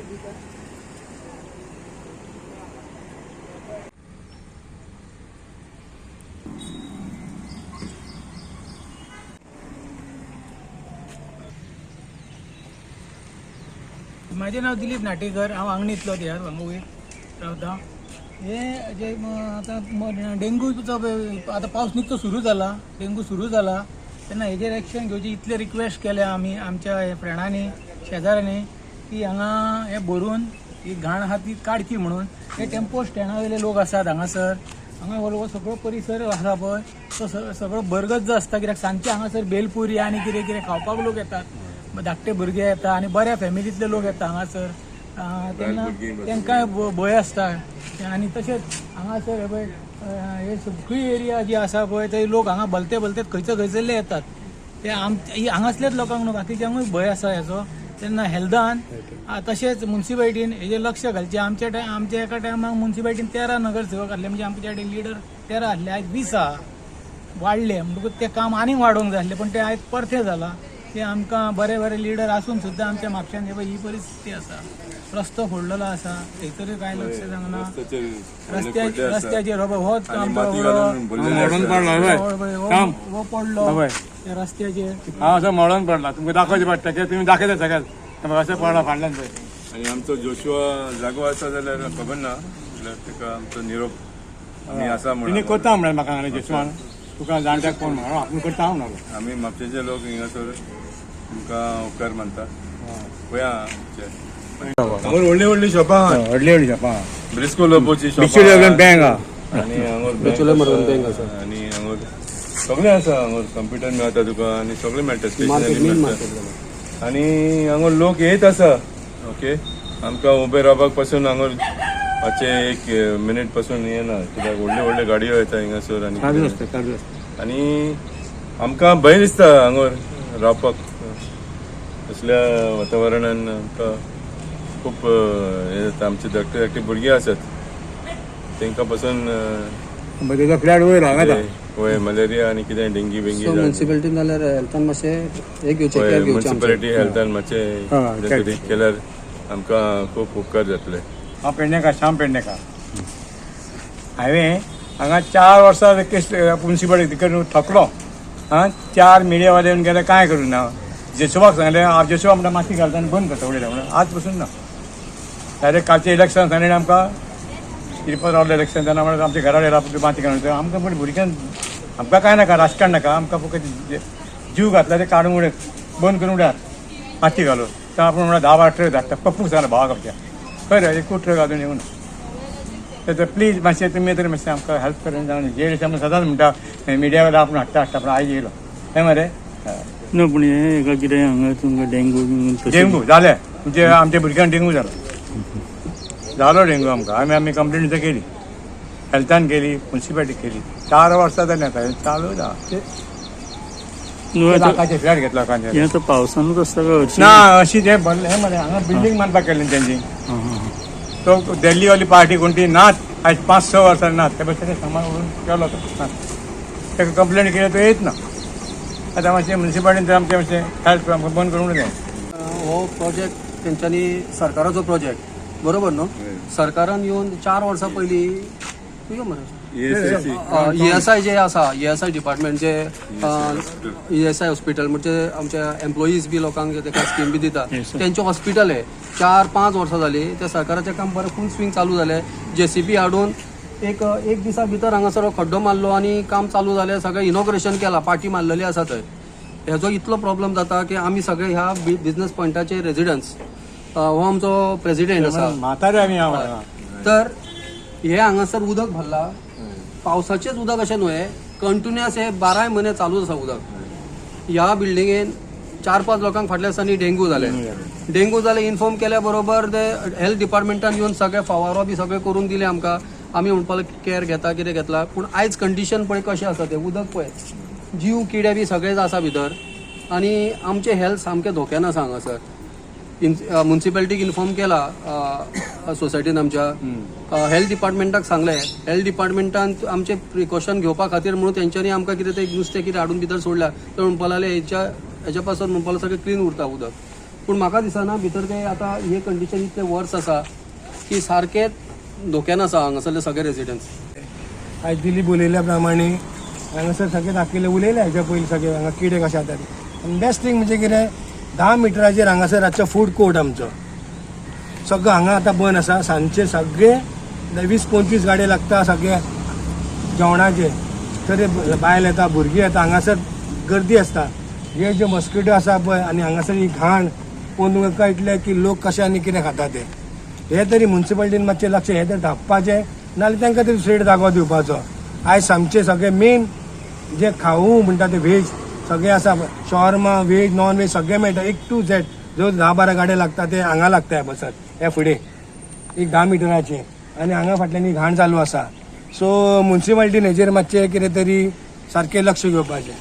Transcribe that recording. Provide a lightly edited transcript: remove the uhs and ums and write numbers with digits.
माझे नाव दिलीप नाटेकर, हांव आंगणीतलो यार वयर रावता. हे जे आता डेंगूचो आता पावस निकतो सुरू जाला, डेंगू सुरू जाला तेन्ना हेजेर एक्शन घेवची इतले रिक्वेस्ट केल्या आमी आमच्या फ्रेंडांनी शेजाऱ्यांनी की हांगा हे भरून ही घाण आहा ती काडची म्हणून. हे टेम्पो स्टँडा वयले लोक आसात हांगासर, हांगा हो सगळो परिसर आसा पळय तो सगळो बरगत आसता. कित्याक सांजचे हांगासर बेलपुरी आनी कितें कितें खावपाक लोक येतात, धाकटे भुरगे येता आनी बऱ्या फॅमिलींतले लोक येता हांगासर. तेन्ना तांकांय भंय आसता. आनी तशेंच हांगासर हे सगळी एरिया जी आसा पळय थंय लोक हांगा भलते भलते खंयसरले येतात. ते हांगासलेच लोकांक न्हू बाकीच्यांकूय भंय आसा हेचो. तेन्ना हेल्थान तशेंच मुन्सिपाल्टीन हेजेर लक्ष घालचें. आमच्या एका टायमाक मुन्सिपाल्टीन 13 नगरसेवक आहले, म्हणजे आमचे कडेन लिडर 13 आहले, आयज 20 आहा, वाडले. म्हणटकूच तें काम आनीक वाडोवंक जाय आसलें पण तें आयज परतें जालां. ते आमकां बरे लिडर आसून सुद्दां आमच्या म्हापश्यान ही परिस्थिती आसा. रस्तो फोडलेलो आसा, थंयसरूय कांय लक्ष जायना. रस्त्याचेर हो पडलो रस्त्याचेर, असं मळून पडला. तुमकां दाखोवचें पडटा की तुमी दाखयता सगळ्यात असं पडला फाटल्यान थंय. आनी आमचो जोशुआ जागो आसा जाल्यार खबर ना, जाल्यार ताका आमचो निरोप आमी आसा म्हणून करता म्हणून म्हाका हांगा जोशुआन तुका जाणट्याक कोण म्हणून आपूण करता हांव म्हणून. आमी म्हापशेचे लोक हिंगासर तुमकां उपकार मानता. पळया व्हडली व्हडली शॉपां आहा, व्हडली शॉपां ब्रिस्को लोपोची शॉप बँक आहा आनी हांगा आनी हांगा सगळें आसा. हांगा कंप्युटर मेळटा तुका आनी सगळें मेळटा, स्टेशनरी मेळटा. आनी हांगा लोक येत आसा. ओके, आमकां उबे रावपाक पासून हांगा मातशें 1 मिनीट पासून येना, कित्याक व्हडल्यो गाडयो येता हिंगासर. आनी आमकां भंय दिसता हांगा रावपाक. असल्या वातावरणान आमकां खूब हे जाता. आमचे धाकटे भुरगीं आसात, तांकां पासून फ्लॅट वयर वय मलेरिया आनी कितें डेंगी म्युन्सिपाल्टीन जाल्यार हेल्थान मातशें एक घेवचें. म्युन्सिपालिटी हेल्थान मातशें केल्यार आमकां खूब उपकार जातले. हांव पेडणेकार, श्याम पेडणेकार. हांवें हांगा 4 वर्सां म्युन्सिपालिटी करून थकलो. 4 मिडियावाल्यान गेले कांय करूं ना. जेसोबाक सांगलें, हांव जेसोबा म्हणटा माती घालता आनी बंद करता उडयता म्हणून. आज पसून ना, डायरेक्ट कालचें इलेक्शन सांगलें आमकां तिरपत रावलें इलेक्शन तेन्ना म्हणून आमच्या घरा कडेन रावपी माती घालून. आमकां पण भुरग्यांक आमकां कांय नाका, राजकारण नाका. आमकां फकत जीव घातला ते काडून उडय, बंद करून उड्यात माती घालून. तर आपूण म्हणून 10-12 ट्रक धाडटा. पप्पूक सांगलें भावाक आमच्या खरें एक ट्रक घालून येऊन. तर प्लीज मातशें तुमी तरी मातशें आमकां हेल्प करून जावन. जे सदांच म्हणटा मिडिया आपूण हाडटा पण आयज येयलो हें मरे ना. पूण हेका कितें हांगा तुमकां डेंगू जालें, म्हणजे आमच्या भुरग्यांक डेंगू जालो डेंगू आमकां. आमी कंप्लेन सुद्दां केली, हेल्थान केली, म्युन्सिपालिटी केली. 4 वर्सां जालीं आतां चालू लाखाचे फ्लॅट घेतला लोकांचे. पावसानूच आसता ना अशी ते भरले हें मरे. हांगा बिल्डींग बांदपाक केल्ली तेंची. तो दिल्लीवाली पार्टी कोणती नात, आयज 5-6 वर्सां नात. ते सगळें सामान उडून केलो ताका कंप्लेन केली तो येत ना. आतां मातशें म्युन्सिपालिटीन आमचें मातशें हेल्प आमकां बंद करूंक जाय. हो प्रोजेक्ट तेंच्यांनी सरकाराचो प्रोजेक्ट बरोबर न्हू. सरकारान येवन 4 वर्सां पयलीं तुयो मरे ESI जे आसा, ESI डिपार्टमेंट जे ESI हॉस्पिटल म्हणजे आमच्या एम्प्लॉईज बी लोकांक ताका स्कीम बी दिता तेंचें हॉस्पिटल आहे. 4-5 वर्सां जालीं ते सरकाराचें काम बरें फूल स्विंग चालू जालें. JCB हाडून एक दिसा भितर हांगासर खड्डो मारलो आनी काम चालू जालें. सगळें इनॉग्रेशन केलां, पार्टी मारलेली आसा थंय. हेजो इतलो प्रॉब्लेम जाता की आमी सगळे ह्या बिजनस पॉयंटाचे रेजिडंट्स, हो आमचो प्रेसिडेंट आसा, तर हे हांगासर उदक भरला. पावसाचेच उदक अशें न्हय, कंटिन्युअस हे 12 म्हयने चालूच आसा उदक. ह्या बिल्डिंगेन 4-5 लोकांक फाटल्या दिसांनी डेंगू जाले. इन्फॉर्म केल्या बरोबर ते हेल्थ डिपार्टमेंटान येवन सगळे फवारो बी सगळे करून दिले आमकां. आमी म्हणपाक केअर घेता, कितें घेतला. पूण आयज कंडिशन पळय कशें आसा तें उदक पळय, जीव किडे बी सगळेच आसा भितर आनी आमचें हेल्थ सामकें धोक्यान आसा हांगासर. म्युन्सिपालिटीक इन्फॉर्म केला सोसायटीन आमच्या. हेल्थ डिपार्टमेंटाक सांगलें, हेल्थ डिपार्टमेंटान आमचे प्रिकॉशन घेवपा खातीर म्हणून तेंच्यांनी आमकां कितें ते नुस्तें कितें हाडून भितर सोडल्या. तर म्हणपा लागले हेच्या पासून म्हणपा सगळें क्लीन उरता उदक. पूण म्हाका दिसना भितर ते आतां हे कंडिशन इतले वर्स आसा की सारके धोक्यान आसा हांगासरले सगळे रेजिडेंट्स. आयज दिलीप उलयल्या प्रमाणे हांगासर सगळे दाखयले उलयले हेच्या पयलीं सगळे हांगा किडे कशे जाता ते. आनी बेस्ट थिंग म्हणजे कितें 10 मिटराचेर हांगासर रातचो फूड कोर्ट आमचो सगळो हांगा आतां बंद आसा. सांजचे सगळे 20-25 गाडये लागता सगळे जेवणाचे. तरी बायल येता भुरगीं येता हांगासर गर्दी आसता. हे जे मस्किटो आसा पळय आनी हांगासर ही घाण पळोवन तुमकां कळटलें की लोक कशे आनी कितें खाता ते. हे तरी म्युन्सिपाल्टीन मातशें लक्ष हे तरी धापपाचें नाजाल्यार तांकां तरी दुसरे जागो दिवपाचो. आयज सामचे सगळे मेन जे खावू म्हणटा ते व्हेज सगळे आसा. शॉर्मा व्हेज नॉन व्हेज सगळे मेळटा A to Z. जो 10-12 गाडे लागता ते हांगा लागता हे बसत हे फुडें एक 10 मिटराचे. आनी हांगा फाटल्यान ही घाण चालू आसा. सो म्युन्सिपाल्टीन हेजेर मातशें कितें तरी सारकें लक्ष घेवपाचें.